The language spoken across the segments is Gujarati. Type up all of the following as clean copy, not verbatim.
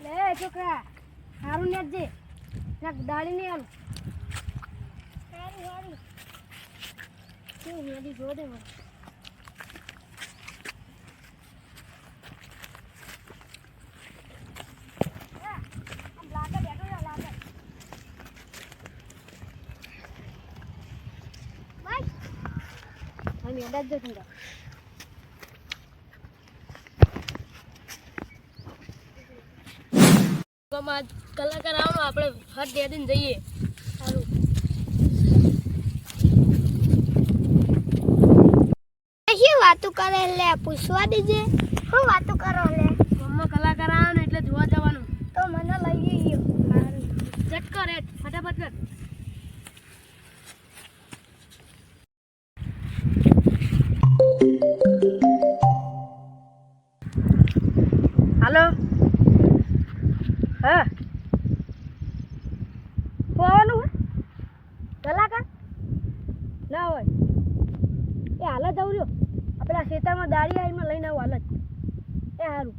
લે છોકરા હારું ને જે ના દાડી ને આલું હારું હારું શું મેદી જો દે મને મેડા જ જતું કલાકાર આવો આપણે ફટ દે દઈને જઈએ સારું શું વાતું કરે લે પૂછવા દેજે શું વાતું કરો લે મમ્મા કલાકાર આવે ને એટલે જોવા જવાનું તો મને લઈ ગયો સારું ઝટકો રે ફટાફટ કર હાલો હા આવવાનું હોય કલાકાર ના હોય એ હાલ જ આવું રહ્યો આપણા ખેતરમાં દાળી આવીને લઈને આવું હાલ જ એ સારું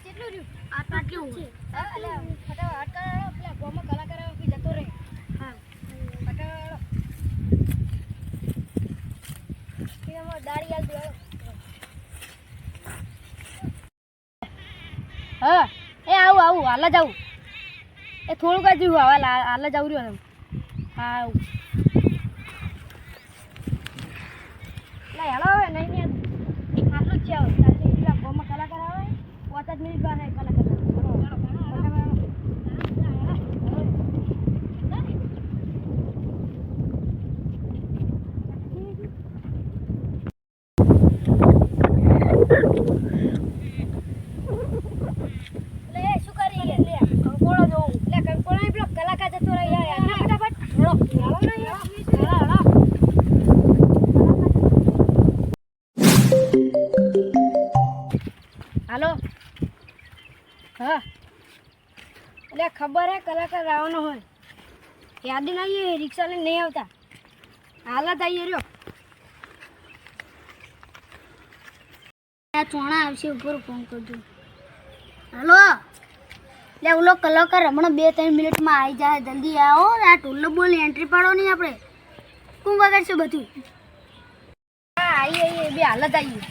કેટલું રહ્યું આટલું ફટાફટ પેલા ગોમાં કલાકાર જતો રહે હા દાડી હાલ દે હા એ આવું હાલ જ આવું એ થોડુંક જ રહ્યું હાલ જ આવું રહ્યું હા આવું એટલે હેલો હવે નહીં આટલું જ છે હવે પેલા ગોમાં કલાકાર આવે 5 મિનિટ બાદ કલાકાર હાલો હા એટલે ખબર હે કલાકાર આવવાનો હોય યાદી નહીં રિક્ષા લઈને નહીં આવતા હાલત આવીએ રહ્યો ચોણા આવશે ઉપર ફોન કરજો હાલો એટલે ઓલો કલાકાર હમણાં 2-3 મિનિટમાં આવી જાય જલ્દી આવો આ ટોલ્લો બોલ એન્ટ્રી પાડો નહીં આપણે કોણ વગાડશે બધું હા આવીએ બે હાલત આવીએ